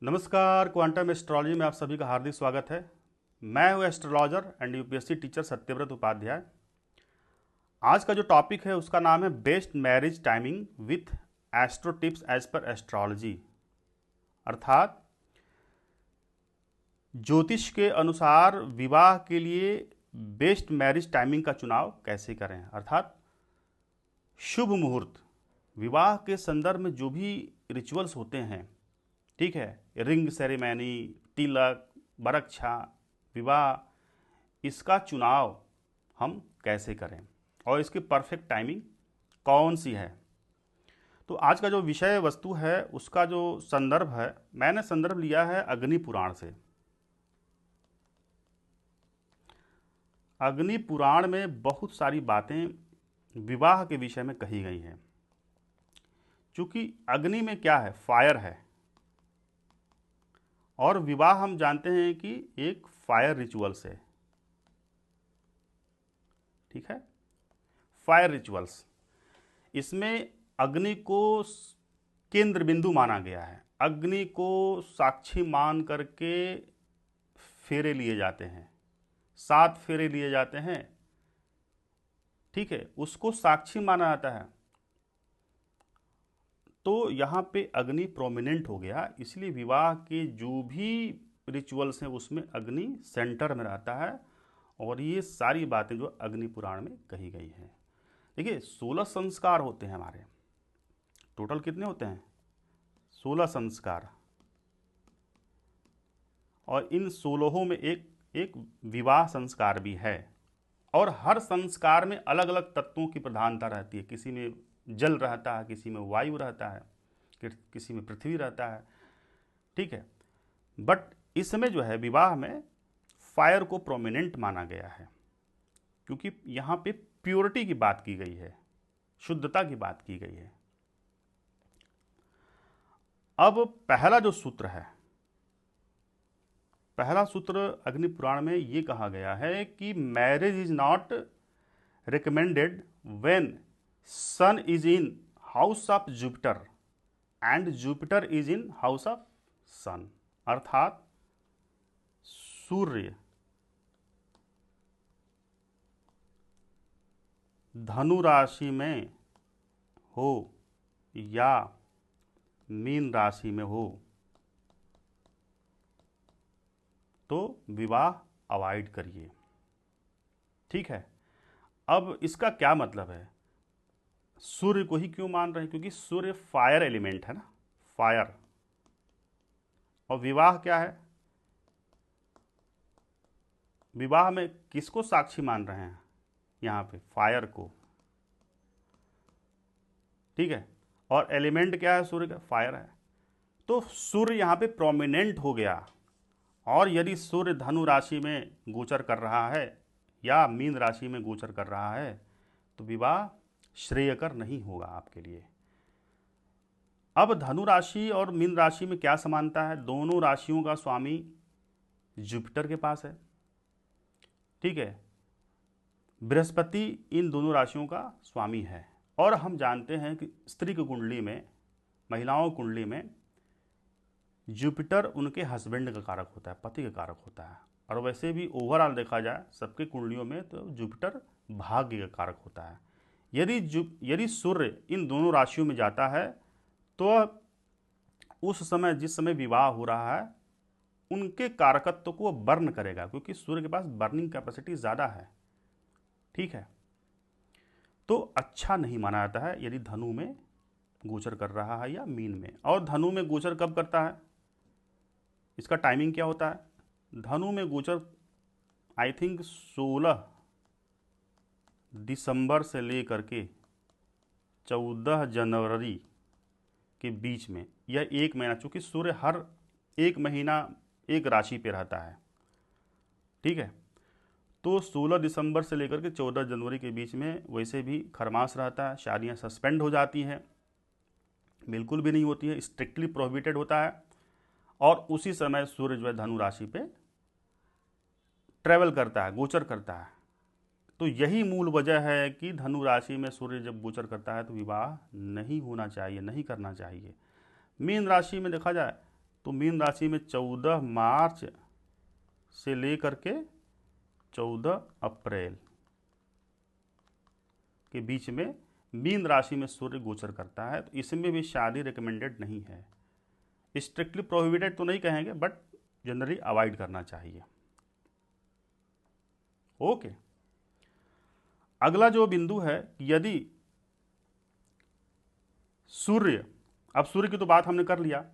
नमस्कार। Quantum astrology में आप सभी का हार्दिक स्वागत है। मैं हूं astrologer and UPSC teacher Satyavrat Upadhyay. आज का जो टॉपिक है उसका नाम है best marriage timing with astro tips as per astrology, अर्थात ज्योतिष के अनुसार विवाह के लिए बेस्ट मैरिज टाइमिंग का चुनाव कैसे करें, अर्थात शुभ मुहूर्त। विवाह के संदर्भ में जो भी रिचुअल्स होते हैं, ठीक है, रिंग सेरेमनी, तिलक, बरक्षा, विवाह, इसका चुनाव हम कैसे करें और इसकी परफेक्ट टाइमिंग कौन सी है। तो आज का जो विषय वस्तु है उसका जो संदर्भ है, मैंने संदर्भ लिया है अग्नि पुराण से। अग्नि पुराण में बहुत सारी बातें विवाह के विषय में कही गई हैं। चूंकि अग्नि में क्या है, फायर है, और विवाह हम जानते हैं कि एक फायर रिचुअल्स है, ठीक है, फायर रिचुअल्स। इसमें अग्नि को केंद्र बिंदु माना गया है। अग्नि को साक्षी मान करके फेरे लिए जाते हैं, 7 फेरे लिए जाते हैं, ठीक है, उसको साक्षी माना जाता है। तो यहाँ पे अग्नि प्रोमिनेंट हो गया, इसलिए विवाह के जो भी रिचुअल्स हैं उसमें अग्नि सेंटर में रहता है। और ये सारी बातें जो अग्नि पुराण में कही गई हैं। देखिए 16 संस्कार होते हैं हमारे, टोटल कितने होते हैं, 16 संस्कार। और इन 16 में एक विवाह संस्कार भी है। और हर संस्कार में अलग अलग तत्वों की प्रधानता रहती है। किसी में जल रहता है, किसी में वायु रहता है, किसी में पृथ्वी रहता है, ठीक है। बट इसमें जो है विवाह में फायर को प्रोमिनेंट माना गया है, क्योंकि यहाँ पे प्योरिटी की बात की गई है, शुद्धता की बात की गई है। अब पहला जो सूत्र है, पहला सूत्र अग्नि पुराण में ये कहा गया है कि marriage is not recommended when sun is in house of Jupiter and Jupiter is in house of sun, अर्थात सूर्य धनु राशि में हो या मीन राशि में हो तो विवाह अवॉइड करिए, ठीक है। अब इसका क्या मतलब है, सूर्य को ही क्यों मान रहे हैं, क्योंकि सूर्य फायर एलिमेंट है ना, फायर। और विवाह क्या है, विवाह में किसको साक्षी मान रहे हैं, यहाँ पे फायर को, ठीक है। और एलिमेंट क्या है सूर्य का, फायर है। तो सूर्य यहाँ पे प्रोमिनेंट हो गया। और यदि सूर्य धनु राशि में गोचर कर रहा है या मीन राशि में गोचर कर रहा है तो विवाह श्रेयकर नहीं होगा आपके लिए। अब धनु राशि और मीन राशि में क्या समानता है, दोनों राशियों का स्वामी जुपिटर के पास है, ठीक है। बृहस्पति इन दोनों राशियों का स्वामी है। और हम जानते हैं कि स्त्री की कुंडली में, महिलाओं की कुंडली में जुपिटर उनके हस्बैंड का कारक होता है, पति का कारक होता है। और वैसे भी ओवरऑल देखा जाए सबके कुंडलियों में तो जुपिटर भाग्य का कारक होता है। यदि सूर्य इन दोनों राशियों में जाता है तो उस समय, जिस समय विवाह हो रहा है, उनके कारकत्व को बर्न करेगा, क्योंकि सूर्य के पास बर्निंग कैपेसिटी ज़्यादा है, ठीक है। तो अच्छा नहीं माना जाता है यदि धनु में गोचर कर रहा है या मीन में। और धनु में गोचर कब करता है, इसका टाइमिंग क्या होता है, धनु में गोचर आई थिंक 16 दिसंबर से लेकर के 14 जनवरी के बीच में, यह एक महीना, चूंकि सूर्य हर एक महीना एक राशि पे रहता है, ठीक है। तो 16 दिसंबर से लेकर के 14 जनवरी के बीच में वैसे भी खरमास रहता है, शादियां सस्पेंड हो जाती हैं, बिल्कुल भी नहीं होती है, स्ट्रिक्टली प्रोहिबिटेड होता है। और उसी समय सूर्य जो है धनु राशि पे ट्रेवल करता है, गोचर करता है। तो यही मूल वजह है कि धनु राशि में सूर्य जब गोचर करता है तो विवाह नहीं होना चाहिए, नहीं करना चाहिए। मीन राशि में देखा जाए तो मीन राशि में 14 मार्च से लेकर के 14 अप्रैल के बीच में मीन राशि में सूर्य गोचर करता है। तो इसमें भी शादी रिकमेंडेड नहीं है। स्ट्रिक्टली प्रोहिबिटेड तो नहीं कहेंगे, बट जनरली अवॉइड करना चाहिए। ओके, अगला जो बिंदु है, यदि सूर्य, अब सूर्य की तो बात हमने कर लिया,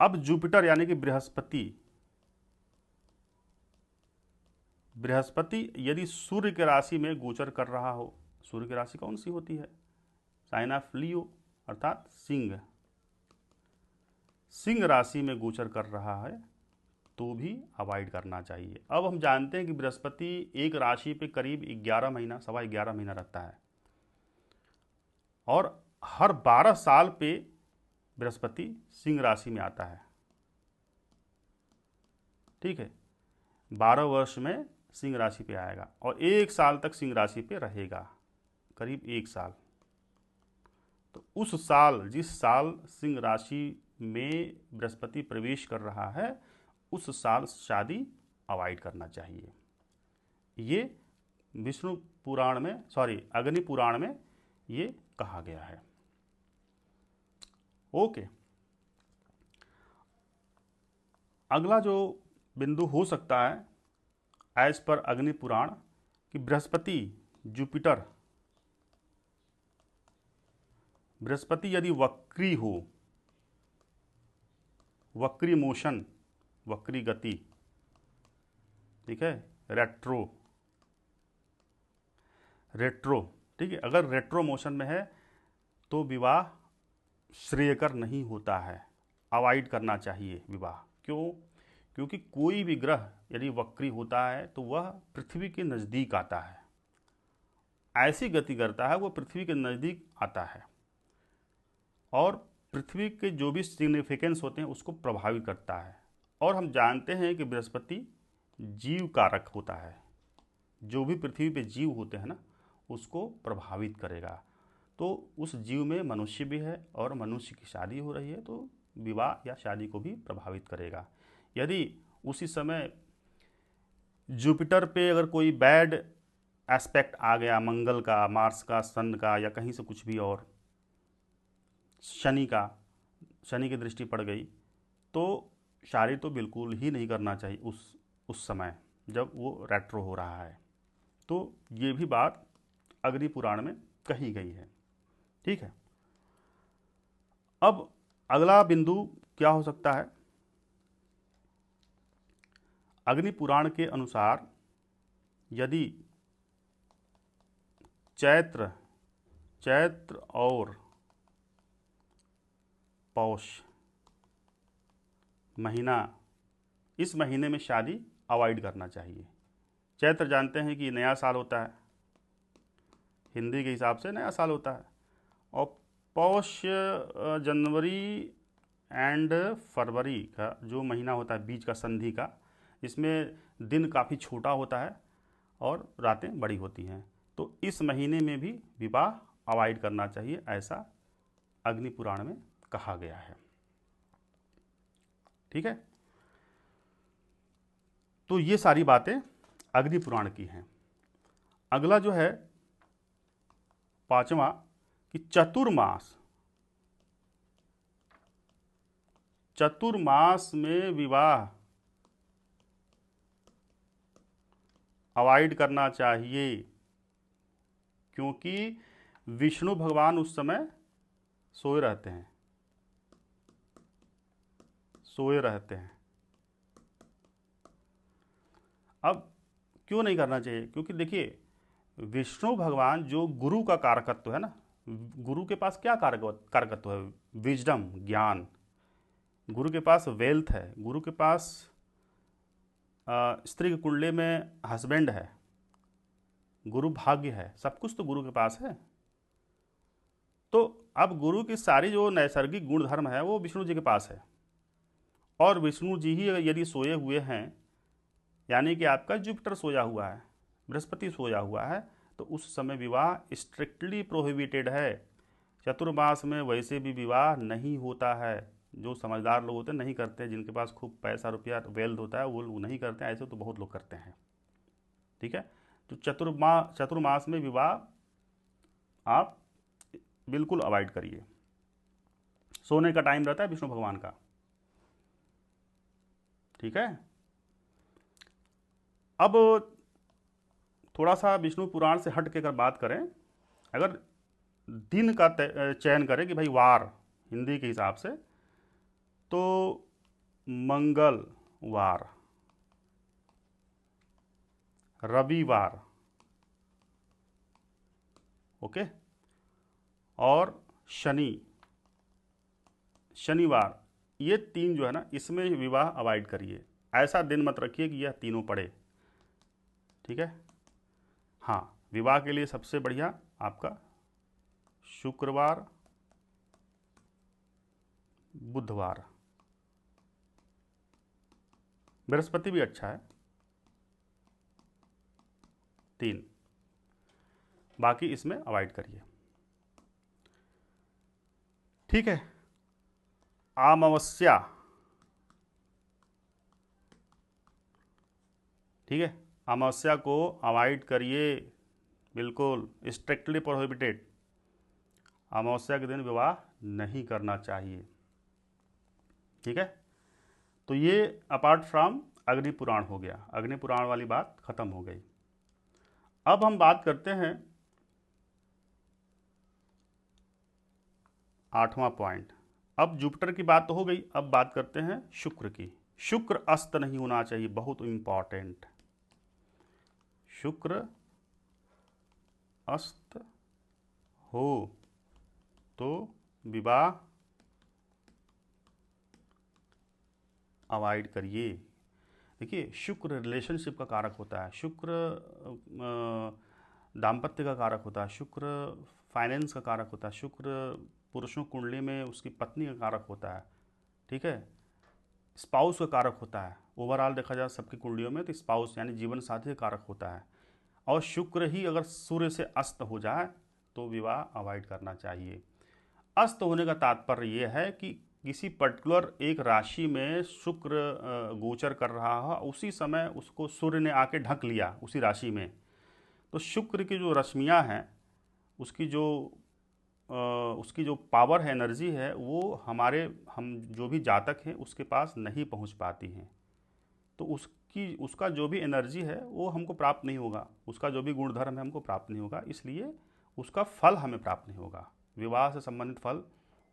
अब जुपिटर यानी कि बृहस्पति यदि सूर्य के राशि में गोचर कर रहा हो, सूर्य की राशि कौन सी होती है? साइन ऑफ लियो, अर्थात सिंह राशि में गोचर कर रहा है तो भी अवॉइड करना चाहिए। अब हम जानते हैं कि बृहस्पति एक राशि पे करीब 11 महीना, 11.25 महीना रहता है, और हर 12 साल पे बृहस्पति सिंह राशि में आता है। ठीक है, 12 वर्ष में सिंह राशि पे आएगा और 1 साल तक सिंह राशि पे रहेगा, करीब 1 साल। तो उस साल, जिस साल सिंह राशि में बृहस्पति प्रवेश कर रहा है, उस साल शादी अवॉइड करना चाहिए। ये विष्णु पुराण में, अग्नि पुराण में ये कहा गया है। ओके, अगला जो बिंदु हो सकता है एज पर अग्नि पुराण कि बृहस्पति यदि वक्री हो, वक्री मोशन, वक्री गति, ठीक है, रेट्रो, ठीक है, अगर रेट्रो मोशन में है तो विवाह श्रेयकर नहीं होता है, अवॉइड करना चाहिए विवाह। क्यों? क्योंकि कोई भी ग्रह यदि वक्री होता है तो वह पृथ्वी के नज़दीक आता है, ऐसी गति करता है वो पृथ्वी के नज़दीक आता है और पृथ्वी के जो भी सिग्निफिकेंस होते हैं उसको प्रभावित करता है। और हम जानते हैं कि बृहस्पति जीव कारक होता है, जो भी पृथ्वी पे जीव होते हैं ना उसको प्रभावित करेगा। तो उस जीव में मनुष्य भी है और मनुष्य की शादी हो रही है तो विवाह या शादी को भी प्रभावित करेगा। यदि उसी समय जुपिटर पे अगर कोई बैड एस्पेक्ट आ गया, मंगल का, मार्स का, सन का, या कहीं से कुछ भी, और शनि की दृष्टि पड़ गई, तो शादी तो बिल्कुल ही नहीं करना चाहिए उस समय जब वो रेट्रो हो रहा है। तो ये भी बात अग्नि पुराण में कही गई है। ठीक है, अब अगला बिंदु क्या हो सकता है? अग्नि पुराण के अनुसार यदि चैत्र और पौष महीना, इस महीने में शादी अवॉइड करना चाहिए। चैत्र जानते हैं कि नया साल होता है, हिंदी के हिसाब से नया साल होता है, और पौष जनवरी एंड फरवरी का जो महीना होता है, बीच का संधि का, इसमें दिन काफ़ी छोटा होता है और रातें बड़ी होती हैं। तो इस महीने में भी विवाह अवॉइड करना चाहिए, ऐसा अग्नि पुराण में कहा गया है। ठीक है, तो ये सारी बातें अग्नि पुराण की हैं। अगला जो है 5वां कि चतुर्मास में विवाह अवॉइड करना चाहिए, क्योंकि विष्णु भगवान उस समय सोए रहते हैं। अब क्यों नहीं करना चाहिए? क्योंकि देखिए, विष्णु भगवान जो गुरु का कारकत्व है ना, गुरु के पास क्या कारकत्व है? विजडम, ज्ञान। गुरु के पास वेल्थ है, गुरु के पास स्त्री के कुंडली में हस्बैंड है, गुरु भाग्य है, सब कुछ तो गुरु के पास है। तो अब गुरु की सारी जो नैसर्गिक गुण धर्म है वो विष्णु जी के पास है, और विष्णु जी ही यदि सोए हुए हैं, यानी कि आपका जुपिटर सोया हुआ है, बृहस्पति सोया हुआ है, तो उस समय विवाह स्ट्रिक्टली प्रोहिबिटेड है। चतुर्मास में वैसे भी विवाह नहीं होता है। जो समझदार लोग होते हैं नहीं करते, जिनके पास खूब पैसा रुपया वेल्थ होता है वो नहीं करते हैं, ऐसे तो बहुत लोग करते हैं। ठीक है, तो चतुर्मास में विवाह आप बिल्कुल अवॉइड करिए। सोने का टाइम रहता है विष्णु भगवान का। ठीक है, अब थोड़ा सा विष्णु पुराण से हट के अगर बात करें, अगर दिन का चयन करें कि भाई वार हिंदी के हिसाब से, तो मंगलवार, रविवार, ओके, और शनिवार, ये 3 जो है ना, इसमें विवाह अवॉइड करिए। ऐसा दिन मत रखिए कि यह तीनों पड़े। ठीक है, हाँ, विवाह के लिए सबसे बढ़िया आपका शुक्रवार, बुधवार, बृहस्पति भी अच्छा है, 3, बाकी इसमें अवॉइड करिए। ठीक है, अमावस्या, ठीक है, अमावस्या को अवॉइड करिए, बिल्कुल स्ट्रिक्टली प्रोहिबिटेड। अमावस्या के दिन विवाह नहीं करना चाहिए। ठीक है, तो ये अपार्ट फ्रॉम अग्नि पुराण हो गया, अग्नि पुराण वाली बात खत्म हो गई। अब हम बात करते हैं 8वां पॉइंट। अब जुपिटर की बात तो हो गई, अब बात करते हैं शुक्र की। शुक्र अस्त नहीं होना चाहिए, बहुत इंपॉर्टेंट। शुक्र अस्त हो तो विवाह अवॉइड करिए। देखिए, शुक्र रिलेशनशिप का कारक होता है, शुक्र दाम्पत्य का कारक होता है, शुक्र फाइनेंस का कारक होता है, शुक्र पुरुषों कुंडली में उसकी पत्नी का कारक होता है। ठीक है, स्पाउस का कारक होता है। ओवरऑल देखा जाए सबकी कुंडलियों में तो स्पाउस यानी जीवन साथी का कारक होता है। और शुक्र ही अगर सूर्य से अस्त हो जाए तो विवाह अवॉइड करना चाहिए। अस्त होने का तात्पर्य यह है कि किसी पर्टिकुलर एक राशि में शुक्र गोचर कर रहा है, उसी समय उसको सूर्य ने आके ढक लिया उसी राशि में, तो शुक्र की जो रश्मियाँ हैं, उसकी जो पावर है, एनर्जी है, वो हम जो भी जातक हैं उसके पास नहीं पहुंच पाती हैं। तो उसका जो भी एनर्जी है वो हमको प्राप्त नहीं होगा, उसका जो भी गुणधर्म है हमको प्राप्त नहीं होगा, इसलिए उसका फल हमें प्राप्त नहीं होगा, विवाह से संबंधित फल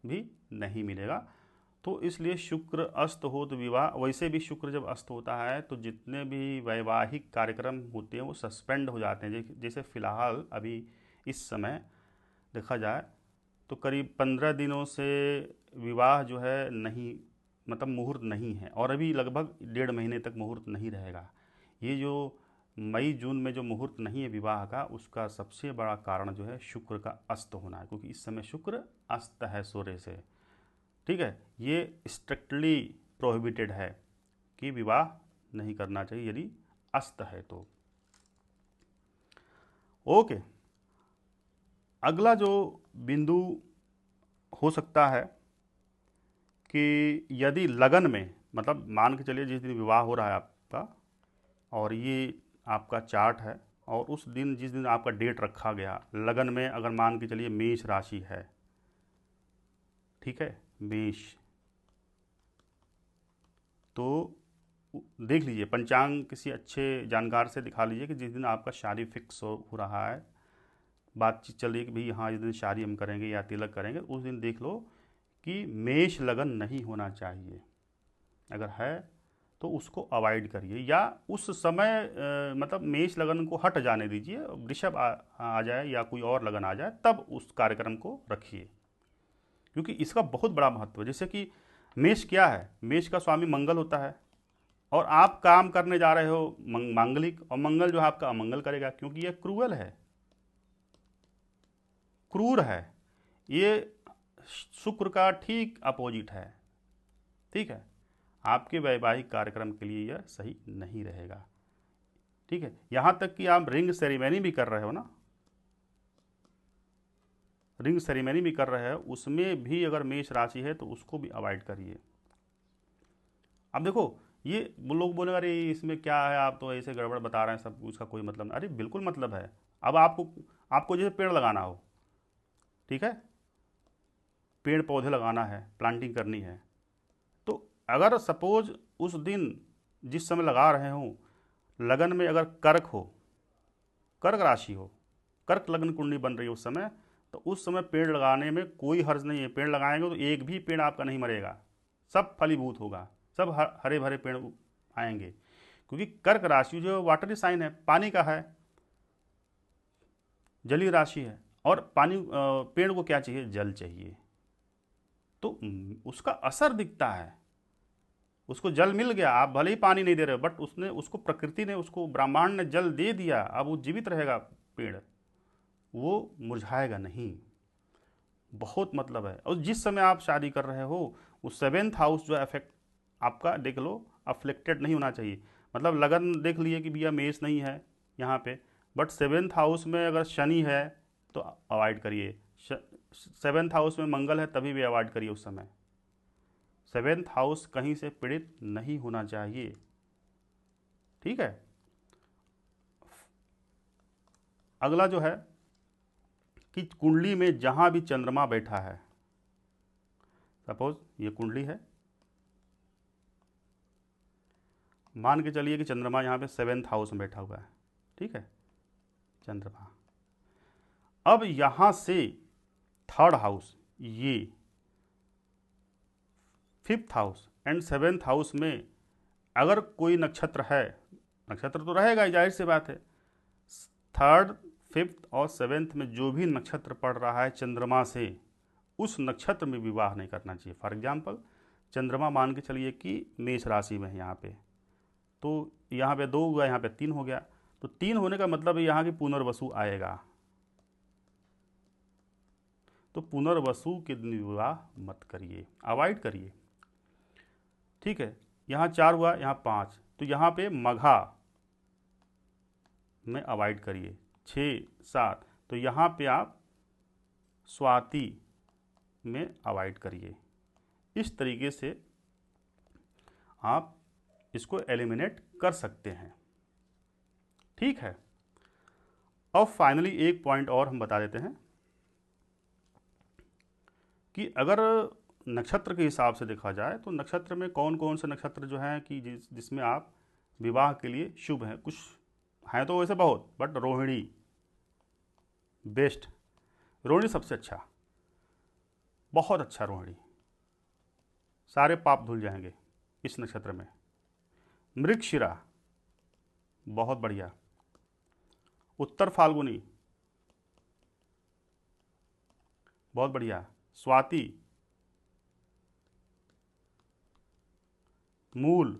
भी नहीं मिलेगा। तो इसलिए शुक्र अस्त हो तो विवाह, वैसे भी शुक्र जब अस्त होता है तो जितने भी वैवाहिक कार्यक्रम होते हैं वो सस्पेंड हो जाते हैं। जैसे फ़िलहाल अभी इस समय देखा जाए तो करीब 15 दिनों से विवाह जो है नहीं, मतलब मुहूर्त नहीं है, और अभी लगभग 1.5 महीने तक मुहूर्त नहीं रहेगा। ये जो मई जून में जो मुहूर्त नहीं है विवाह का, उसका सबसे बड़ा कारण जो है शुक्र का अस्त होना है, क्योंकि इस समय शुक्र अस्त है सूर्य से। ठीक है, ये स्ट्रिक्टली प्रोहिबिटेड है कि विवाह नहीं करना चाहिए यदि अस्त है तो। ओके, अगला जो बिंदु हो सकता है कि यदि लगन में, मतलब मान के चलिए जिस दिन विवाह हो रहा है आपका, और ये आपका चार्ट है, और उस दिन जिस दिन आपका डेट रखा गया लगन में, अगर मान के चलिए मेष राशि है, ठीक है, मेष, तो देख लीजिए पंचांग किसी अच्छे जानकार से दिखा लीजिए कि जिस दिन आपका शादी फिक्स हो रहा है, बातचीत चल रही है कि भाई हाँ इस दिन शादी हम करेंगे या तिलक करेंगे, उस दिन देख लो कि मेष लगन नहीं होना चाहिए। अगर है तो उसको अवॉइड करिए, या उस समय मतलब मेष लगन को हट जाने दीजिए, वृषभ आ जाए या कोई और लगन आ जाए तब उस कार्यक्रम को रखिए, क्योंकि इसका बहुत बड़ा महत्व है। जैसे कि मेष क्या है, मेष का स्वामी मंगल होता है, और आप काम करने जा रहे हो मांगलिक, और मंगल जो है आपका अमंगल करेगा, क्योंकि यह क्रूअल है, क्रूर है, ये शुक्र का ठीक अपोजिट है। ठीक है, आपके वैवाहिक कार्यक्रम के लिए यह सही नहीं रहेगा। ठीक है, यहाँ तक कि आप रिंग सेरेमनी भी कर रहे हो ना, रिंग सेरेमनी भी कर रहे हैं, उसमें भी अगर मेष राशि है तो उसको भी अवॉइड करिए। अब देखो, ये वो लोग बोलेंगे अरे इसमें क्या है, आप तो ऐसे गड़बड़ बता रहे हैं, सब उसका कोई मतलब नहीं। अरे बिल्कुल मतलब है। अब आपको आपको जैसे पेड़ लगाना हो, ठीक है, पेड़ पौधे लगाना है, प्लांटिंग करनी है, तो अगर सपोज उस दिन जिस समय लगा रहे हो, लगन में अगर कर्क हो, कर्क राशि हो, कर्क लग्न कुंडली बन रही है उस समय, तो उस समय पेड़ लगाने में कोई हर्ज नहीं है। पेड़ लगाएंगे तो एक भी पेड़ आपका नहीं मरेगा, सब फलीभूत होगा, सब हरे भरे पेड़ आएंगे। क्योंकि कर्क राशि जो वाटरी साइन है, पानी का है, जलीय राशि है, और पानी पेड़ को क्या चाहिए, जल चाहिए। तो उसका असर दिखता है, उसको जल मिल गया, आप भले ही पानी नहीं दे रहे हो, बट उसने उसको प्रकृति ने, उसको ब्रह्मांड ने जल दे दिया, अब वो जीवित रहेगा पेड़, वो मुरझाएगा नहीं। बहुत मतलब है। और जिस समय आप शादी कर रहे हो, उस सेवेंथ हाउस जो अफेक्ट आपका देख लो, अफ्लेक्टेड नहीं होना चाहिए। मतलब लगन देख लिए कि भैया मेष नहीं है यहाँ पे, बट सेवेंथ हाउस में अगर शनि है तो अवॉइड करिए। सेवेंथ हाउस में मंगल है तभी भी अवॉइड करिए उस समय। सेवेंथ हाउस कहीं से पीड़ित नहीं होना चाहिए, ठीक है। अगला जो है कि कुंडली में जहां भी चंद्रमा बैठा है, सपोज ये कुंडली है, मान के चलिए कि चंद्रमा यहाँ पे सेवेंथ हाउस में बैठा हुआ है, ठीक है, चंद्रमा। अब यहाँ से थर्ड हाउस, ये fifth house and seventh house में अगर कोई नक्षत्र है, नक्षत्र तो रहेगा ही, जाहिर सी बात है। थर्ड, फिफ्थ और सेवेंथ में जो भी नक्षत्र पड़ रहा है चंद्रमा से, उस नक्षत्र में विवाह नहीं करना चाहिए। फॉर एग्जाम्पल, चंद्रमा मान के चलिए कि मेष राशि में है यहाँ पे, तो यहाँ पे 2 हुआ, यहाँ पे 3 हो गया, तो 3 होने का मतलब यहाँ की पुनर्वसु आएगा। तो पुनर्वसु के दिन विवाह मत करिए, अवॉइड करिए, ठीक है। यहाँ 4 हुआ, यहाँ 5, तो यहाँ पे मघा में अवॉइड करिए। 6, 7, तो यहाँ पे आप स्वाति में अवॉइड करिए। इस तरीके से आप इसको एलिमिनेट कर सकते हैं, ठीक है। अब फाइनली एक पॉइंट और हम बता देते हैं कि अगर नक्षत्र के हिसाब से देखा जाए तो नक्षत्र में कौन कौन से नक्षत्र जो हैं कि जिसमें आप विवाह के लिए शुभ हैं। कुछ हैं तो वैसे बहुत, बट रोहिणी बेस्ट, रोहिणी सबसे अच्छा, बहुत अच्छा रोहिणी, सारे पाप धुल जाएंगे इस नक्षत्र में। मृगशिरा बहुत बढ़िया, उत्तर फाल्गुनी बहुत बढ़िया, स्वाति, मूल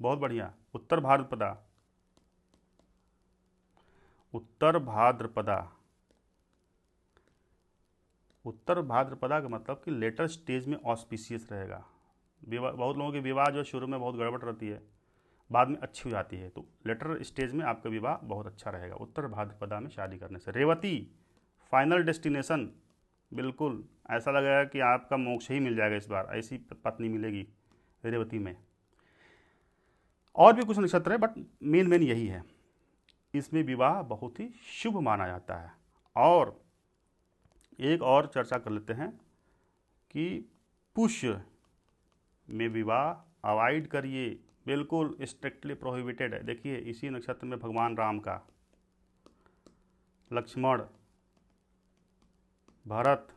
बहुत बढ़िया, उत्तर भाद्रपदा, उत्तर भाद्रपदा, उत्तर भाद्रपदा का मतलब कि लेटर स्टेज में ऑस्पिशियस रहेगा। विवाह, बहुत लोगों के विवाह जो शुरू में बहुत गड़बड़ रहती है, बाद में अच्छी हो जाती है, तो लेटर स्टेज में आपका विवाह बहुत अच्छा रहेगा उत्तर भाद्रपदा में शादी करने से। रेवती फाइनल डेस्टिनेशन, बिल्कुल ऐसा लगेगा कि आपका मोक्ष ही मिल जाएगा इस बार, ऐसी पत्नी मिलेगी रेवती में। और भी कुछ नक्षत्र है बट मेन यही है, इसमें विवाह बहुत ही शुभ माना जाता है। और एक और चर्चा कर लेते हैं कि पुष्य में विवाह अवॉइड करिए, बिल्कुल स्ट्रिक्टली प्रोहिबिटेड है। देखिए इसी नक्षत्र में भगवान राम का, लक्ष्मण, भरत,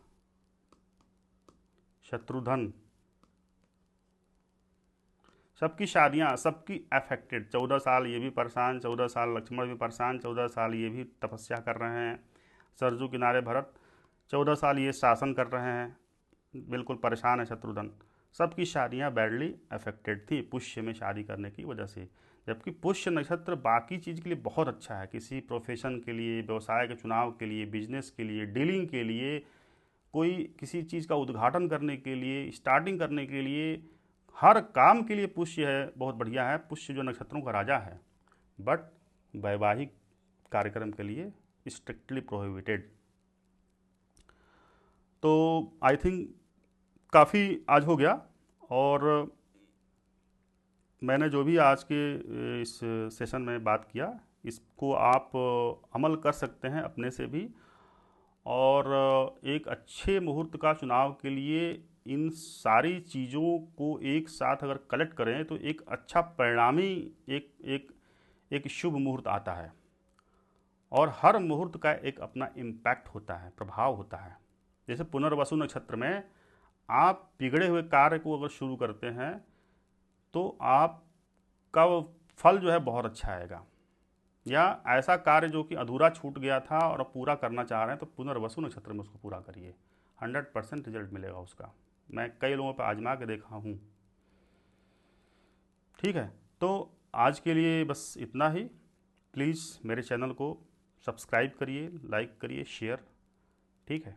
शत्रुघ्न, सबकी शादियां, सबकी अफेक्टेड। 14 साल ये भी परेशान, 14 साल लक्ष्मण भी परेशान, 14 साल ये भी तपस्या कर रहे हैं सरजू किनारे भरत, 14 साल ये शासन कर रहे हैं, बिल्कुल परेशान है शत्रुघ्न। सबकी शादियां बैडली अफेक्टेड थी पुष्य में शादी करने की वजह से। जबकि पुष्य नक्षत्र बाकी चीज़ के लिए बहुत अच्छा है, किसी प्रोफेशन के लिए, व्यवसाय के चुनाव के लिए, बिजनेस के लिए, डीलिंग के लिए, कोई किसी चीज़ का उद्घाटन करने के लिए, स्टार्टिंग करने के लिए, हर काम के लिए पुष्य है, बहुत बढ़िया है। पुष्य जो नक्षत्रों का राजा है, बट वैवाहिक कार्यक्रम के लिए स्ट्रिक्टली प्रोहिबिटेड। तो आई थिंक काफ़ी आज हो गया, और मैंने जो भी आज के इस सेशन में बात किया, इसको आप अमल कर सकते हैं अपने से भी। और एक अच्छे मुहूर्त का चुनाव के लिए इन सारी चीज़ों को एक साथ अगर कलेक्ट करें तो एक अच्छा परिणामी एक एक एक शुभ मुहूर्त आता है। और हर मुहूर्त का एक अपना इम्पैक्ट होता है, प्रभाव होता है। जैसे पुनर्वसु नक्षत्र में आप बिगड़े हुए कार्य को अगर शुरू करते हैं तो आपका वो फल जो है बहुत अच्छा आएगा। या ऐसा कार्य जो कि अधूरा छूट गया था और अब पूरा करना चाह रहे हैं, तो पुनर्वसु नक्षत्र में उसको पूरा करिए, 100% रिजल्ट मिलेगा उसका। मैं कई लोगों पर आजमा के देखा हूँ। ठीक है, तो आज के लिए बस इतना ही। प्लीज़ मेरे चैनल को सब्सक्राइब करिए, लाइक करिए, शेयर। ठीक है।